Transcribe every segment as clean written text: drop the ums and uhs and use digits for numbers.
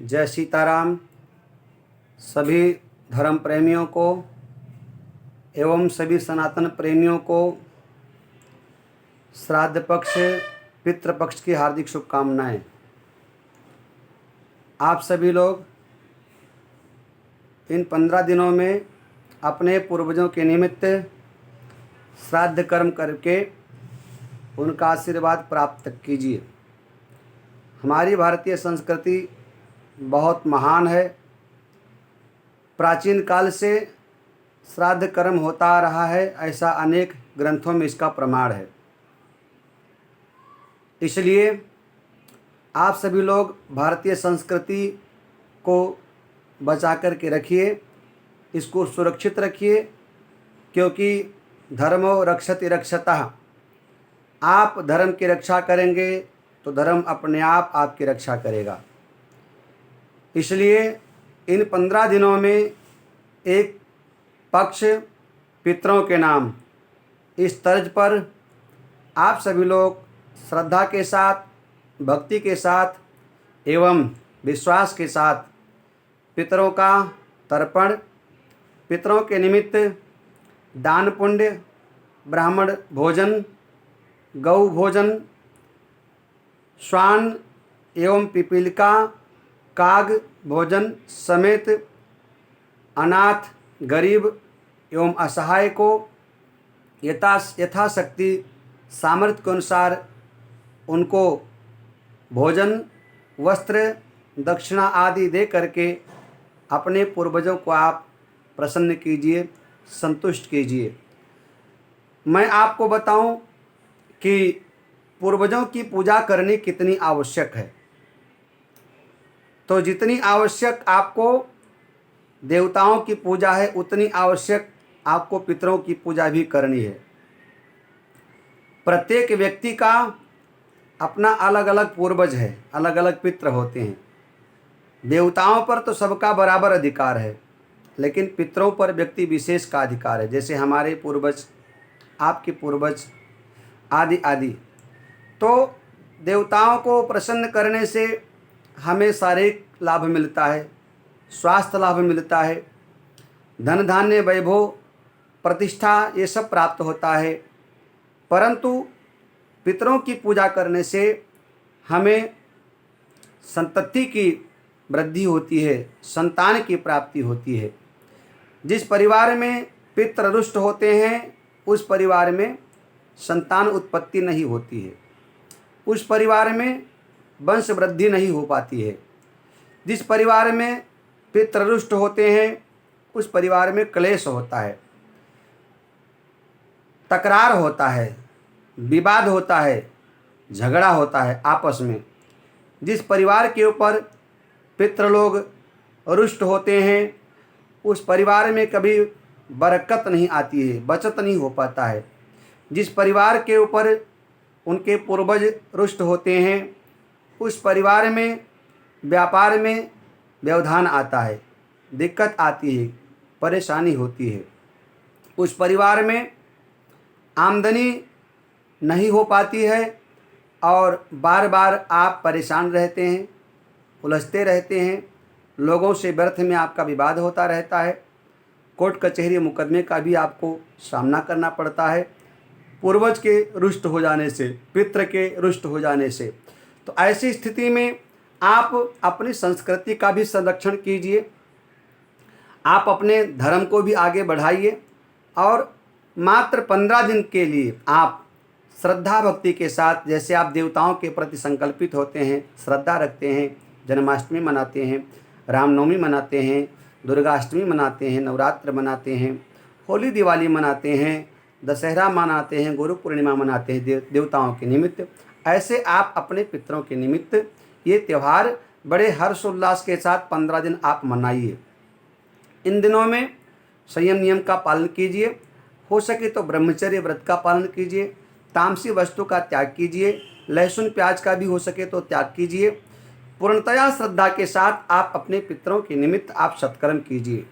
जय सीताराम। सभी धर्म प्रेमियों को एवं सभी सनातन प्रेमियों को श्राद्ध पक्ष पितृपक्ष की हार्दिक शुभकामनाएं। आप सभी लोग इन 15 दिनों में अपने पूर्वजों के निमित्त श्राद्ध कर्म करके उनका आशीर्वाद प्राप्त कीजिए। हमारी भारतीय संस्कृति बहुत महान है। प्राचीन काल से श्राद्ध कर्म होता आ रहा है, ऐसा अनेक ग्रंथों में इसका प्रमाण है। इसलिए आप सभी लोग भारतीय संस्कृति को बचा कर के रखिए, इसको सुरक्षित रखिए, क्योंकि धर्मो रक्षति रक्षतः। आप धर्म की रक्षा करेंगे तो धर्म अपने आप आपकी रक्षा करेगा। इसलिए इन 15 दिनों में एक पक्ष पितरों के नाम, इस तर्ज पर आप सभी लोग श्रद्धा के साथ, भक्ति के साथ एवं विश्वास के साथ पितरों का तर्पण, पितरों के निमित्त दान पुण्य, ब्राह्मण भोजन, गौ भोजन, श्वान एवं पिपीलिका, काग भोजन समेत अनाथ, गरीब एवं असहाय को यथाशक्ति सामर्थ्य के अनुसार उनको भोजन, वस्त्र, दक्षिणा आदि दे करके अपने पूर्वजों को आप प्रसन्न कीजिए, संतुष्ट कीजिए। मैं आपको बताऊं कि पूर्वजों की पूजा करनी कितनी आवश्यक है। तो जितनी आवश्यक आपको देवताओं की पूजा है, उतनी आवश्यक आपको पितरों की पूजा भी करनी है। प्रत्येक व्यक्ति का अपना अलग अलग पूर्वज है, अलग अलग पितृ होते हैं। देवताओं पर तो सबका बराबर अधिकार है, लेकिन पितरों पर व्यक्ति विशेष का अधिकार है। जैसे हमारे पूर्वज, आपके पूर्वज आदि आदि। तो देवताओं को प्रसन्न करने से हमें शारीरिक लाभ मिलता है, स्वास्थ्य लाभ मिलता है, धन धान्य वैभव प्रतिष्ठा ये सब प्राप्त होता है। परंतु पितरों की पूजा करने से हमें संतति की वृद्धि होती है, संतान की प्राप्ति होती है। जिस परिवार में पितृ रुष्ट होते हैं, उस परिवार में संतान उत्पत्ति नहीं होती है, उस परिवार में वंश वृद्धि नहीं हो पाती है। जिस परिवार में पितृरुष्ट होते हैं, उस परिवार में क्लेश होता है, तकरार होता है, विवाद होता है, झगड़ा होता है आपस में। जिस परिवार के ऊपर पितृ लोग रुष्ट होते हैं, उस परिवार में कभी बरकत नहीं आती है, बचत नहीं हो पाता है। जिस परिवार के ऊपर उनके पूर्वज रुष्ट होते हैं, उस परिवार में व्यापार में व्यवधान आता है, दिक्कत आती है, परेशानी होती है। उस परिवार में आमदनी नहीं हो पाती है और बार बार आप परेशान रहते हैं, उलझते रहते हैं। लोगों से व्यर्थ में आपका विवाद होता रहता है। कोर्ट कचहरी मुकदमे का भी आपको सामना करना पड़ता है, पूर्वज के रुष्ट हो जाने से, पितृ के रुष्ट हो जाने से। तो ऐसी स्थिति में आप अपनी संस्कृति का भी संरक्षण कीजिए, आप अपने धर्म को भी आगे बढ़ाइए और मात्र 15 दिन के लिए आप श्रद्धा भक्ति के साथ, जैसे आप देवताओं के प्रति संकल्पित होते हैं, श्रद्धा रखते हैं, जन्माष्टमी मनाते हैं, रामनवमी मनाते हैं, दुर्गाष्टमी मनाते हैं, नवरात्र मनाते हैं, होली दिवाली मनाते हैं, दशहरा मनाते हैं, गुरु पूर्णिमा मनाते हैं देवताओं के निमित्त। ऐसे आप अपने पितरों के निमित्त ये त्यौहार बड़े हर्षोल्लास के साथ 15 दिन आप मनाइए। इन दिनों में संयम नियम का पालन कीजिए, हो सके तो ब्रह्मचर्य व्रत का पालन कीजिए, तामसी वस्तु का त्याग कीजिए, लहसुन प्याज का भी हो सके तो त्याग कीजिए। पूर्णतया श्रद्धा के साथ आप अपने पितरों के निमित्त आप सत्कर्म कीजिए।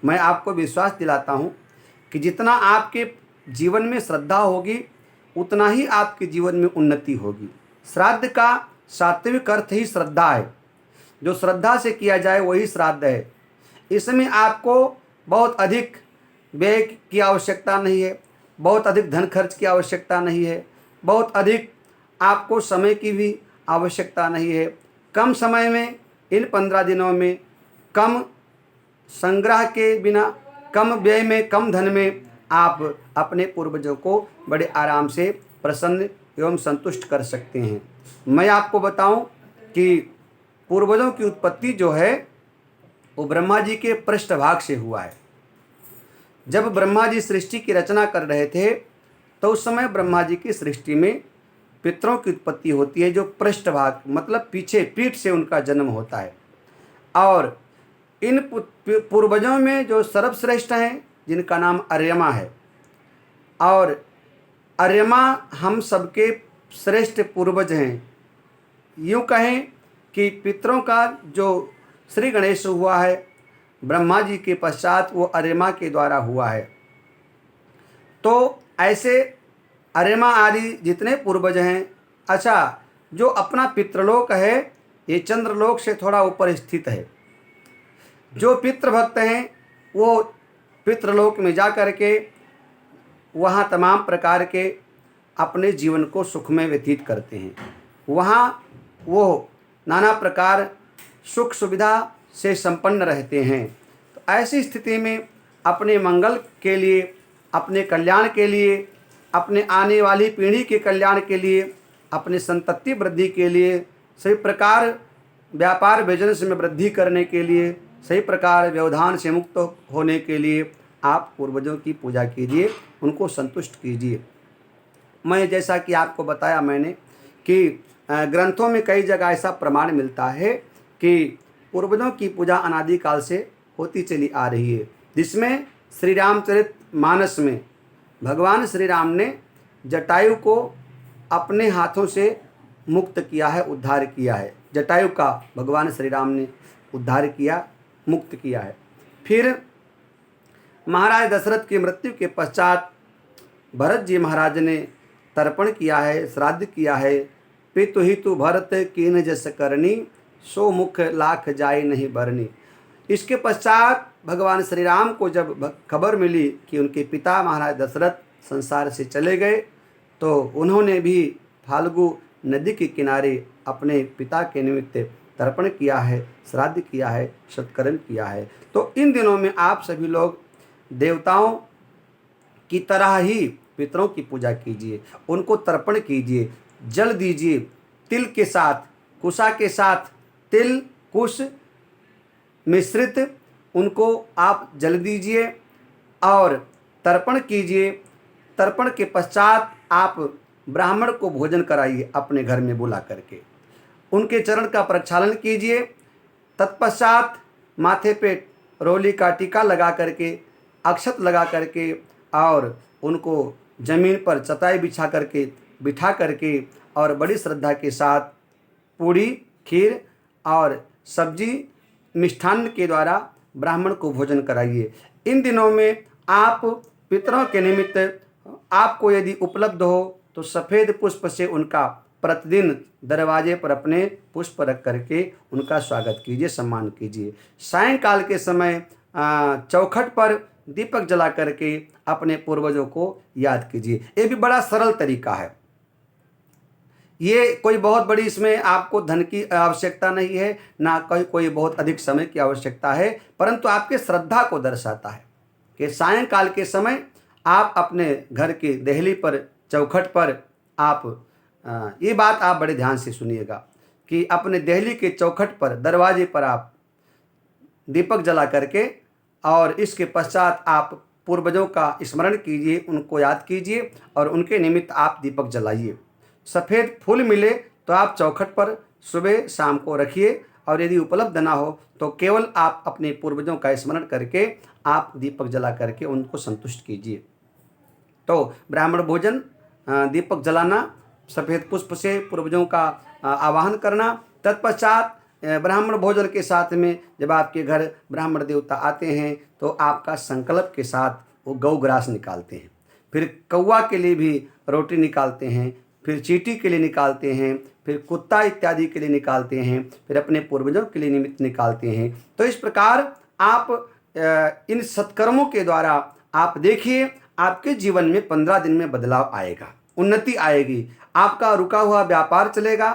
मैं आपको विश्वास दिलाता हूँ कि जितना आपके जीवन में श्रद्धा होगी, उतना ही आपके जीवन में उन्नति होगी। श्राद्ध का सात्विक अर्थ ही श्रद्धा है। जो श्रद्धा से किया जाए वही श्राद्ध है। इसमें आपको बहुत अधिक व्यय की आवश्यकता नहीं है, बहुत अधिक धन खर्च की आवश्यकता नहीं है, बहुत अधिक आपको समय की भी आवश्यकता नहीं है। कम समय में, इन 15 दिनों में, कम संग्रह के बिना, कम व्यय में, कम धन में आप अपने पूर्वजों को बड़े आराम से प्रसन्न एवं संतुष्ट कर सकते हैं। मैं आपको बताऊं कि पूर्वजों की उत्पत्ति जो है वो ब्रह्मा जी के पृष्ठभाग से हुआ है। जब ब्रह्मा जी सृष्टि की रचना कर रहे थे तो उस समय ब्रह्मा जी की सृष्टि में पितरों की उत्पत्ति होती है, जो पृष्ठभाग मतलब पीछे, पीठ से उनका जन्म होता है। और इन पूर्वजों में जो सर्वश्रेष्ठ हैं, जिनका नाम अर्यमा है, और अर्यमा हम सबके श्रेष्ठ पूर्वज हैं। यूँ कहें कि पितरों का जो श्री गणेश हुआ है ब्रह्मा जी के पश्चात, वो अर्यमा के द्वारा हुआ है। तो ऐसे अर्यमा आदि जितने पूर्वज हैं, अच्छा जो अपना पितृलोक है ये चंद्रलोक से थोड़ा ऊपर स्थित है। जो पितृभक्त हैं वो पितृलोक में जा कर के वहाँ तमाम प्रकार के अपने जीवन को सुख में व्यतीत करते हैं। वहाँ वो नाना प्रकार सुख सुविधा से संपन्न रहते हैं। तो ऐसी स्थिति में अपने मंगल के लिए, अपने कल्याण के लिए, अपने आने वाली पीढ़ी के कल्याण के लिए, अपने संतति वृद्धि के लिए, सही प्रकार व्यापार बिजनेस में वृद्धि करने के लिए, सही प्रकार व्यवधान से मुक्त होने के लिए आप पूर्वजों की पूजा कीजिए, उनको संतुष्ट कीजिए। मैं जैसा कि आपको बताया मैंने कि ग्रंथों में कई जगह ऐसा प्रमाण मिलता है कि पूर्वजों की पूजा अनादिकाल से होती चली आ रही है, जिसमें श्री रामचरितमानस में भगवान श्री राम ने जटायु को अपने हाथों से मुक्त किया है, उद्धार किया है। जटायु का भगवान श्री राम ने उद्धार किया, मुक्त किया है। फिर महाराज दशरथ की मृत्यु के पश्चात भरत जी महाराज ने तर्पण किया है, श्राद्ध किया है। पितु हितु भरत कीन जस करनी, सो मुख लाख जाय नहीं भरनी। इसके पश्चात भगवान श्री राम को जब खबर मिली कि उनके पिता महाराज दशरथ संसार से चले गए, तो उन्होंने भी फाल्गु नदी के किनारे अपने पिता के निमित्त तर्पण किया है, श्राद्ध किया है, सत्कर्म किया है। तो इन दिनों में आप सभी लोग देवताओं की तरह ही पितरों की पूजा कीजिए, उनको तर्पण कीजिए, जल दीजिए, तिल के साथ, कुशा के साथ, तिल कुश मिश्रित उनको आप जल दीजिए और तर्पण कीजिए। तर्पण के पश्चात आप ब्राह्मण को भोजन कराइए अपने घर में बुला करके, उनके चरण का प्रक्षालन कीजिए। तत्पश्चात माथे पे रोली का टीका लगा करके, अक्षत लगा करके और उनको जमीन पर चटाई बिठा करके और बड़ी श्रद्धा के साथ पूड़ी, खीर और सब्जी, मिष्ठान्न के द्वारा ब्राह्मण को भोजन कराइए। इन दिनों में आप पितरों के निमित्त आपको यदि उपलब्ध हो तो सफ़ेद पुष्प से उनका प्रतिदिन दरवाजे पर अपने पुष्प रख करके उनका स्वागत कीजिए, सम्मान कीजिए। सायंकाल के समय चौखट पर दीपक जला करके अपने पूर्वजों को याद कीजिए। ये भी बड़ा सरल तरीका है। ये कोई बहुत बड़ी इसमें आपको धन की आवश्यकता नहीं है, ना कोई बहुत अधिक समय की आवश्यकता है, परंतु आपके श्रद्धा को दर्शाता है कि सायंकाल के समय आप अपने घर की देहली पर, चौखट पर आप ये बात आप बड़े ध्यान से सुनिएगा कि अपने देहली के चौखट पर, दरवाजे पर आप दीपक जला करके और इसके पश्चात आप पूर्वजों का स्मरण कीजिए, उनको याद कीजिए और उनके निमित्त आप दीपक जलाइए। सफ़ेद फूल मिले तो आप चौखट पर सुबह शाम को रखिए, और यदि उपलब्ध ना हो तो केवल आप अपने पूर्वजों का स्मरण करके आप दीपक जला करके उनको संतुष्ट कीजिए। तो ब्राह्मण भोजन, दीपक जलाना, सफ़ेद पुष्प से पूर्वजों का आवाहन करना, तत्पश्चात ब्राह्मण भोजन के साथ में जब आपके घर ब्राह्मण देवता आते हैं तो आपका संकल्प के साथ वो गौ ग्रास निकालते हैं, फिर कौवा के लिए भी रोटी निकालते हैं, फिर चींटी के लिए निकालते हैं, फिर कुत्ता इत्यादि के लिए निकालते हैं, फिर अपने पूर्वजों के लिए निमित्त निकालते हैं। तो इस प्रकार आप इन सत्कर्मों के द्वारा आप देखिए आपके जीवन में 15 दिन में बदलाव आएगा, उन्नति आएगी, आपका रुका हुआ व्यापार चलेगा,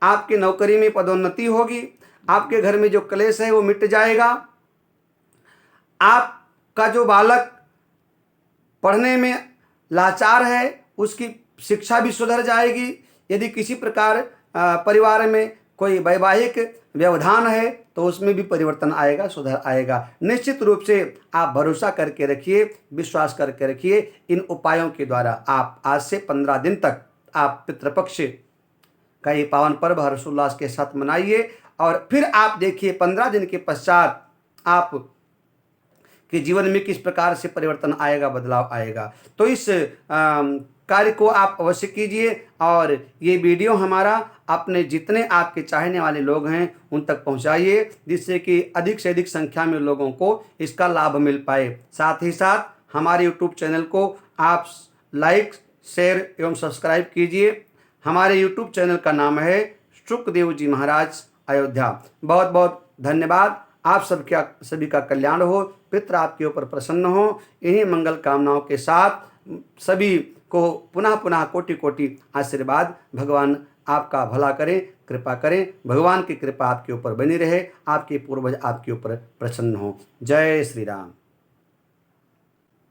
आपकी नौकरी में पदोन्नति होगी, आपके घर में जो क्लेश है वो मिट जाएगा, आपका जो बालक पढ़ने में लाचार है उसकी शिक्षा भी सुधर जाएगी। यदि किसी प्रकार परिवार में कोई वैवाहिक व्यवधान है तो उसमें भी परिवर्तन आएगा, सुधार आएगा। निश्चित रूप से आप भरोसा करके रखिए, विश्वास करके रखिए। इन उपायों के द्वारा आप आज से 15 दिन तक आप पितृपक्ष का ये पावन पर्व हर्षोल्लास के साथ मनाइए और फिर आप देखिए 15 दिन के पश्चात आप कि जीवन में किस प्रकार से परिवर्तन आएगा, बदलाव आएगा। तो इस कार्य को आप अवश्य कीजिए और ये वीडियो हमारा अपने जितने आपके चाहने वाले लोग हैं उन तक पहुंचाइए, जिससे कि अधिक से अधिक संख्या में लोगों को इसका लाभ मिल पाए। साथ ही साथ हमारे यूट्यूब चैनल को आप लाइक, शेयर एवं सब्सक्राइब कीजिए। हमारे यूट्यूब चैनल का नाम है शुकदेव जी महाराज अयोध्या। बहुत बहुत धन्यवाद। आप सभी का कल्याण हो, पितृ आपके ऊपर प्रसन्न हो। इन्हीं मंगल कामनाओं के साथ सभी को पुनः पुनः कोटि कोटि आशीर्वाद। भगवान आपका भला करें, कृपा करें। भगवान की कृपा आपके ऊपर बनी रहे, आपके पूर्वज आपके ऊपर प्रसन्न हो। जय श्री राम।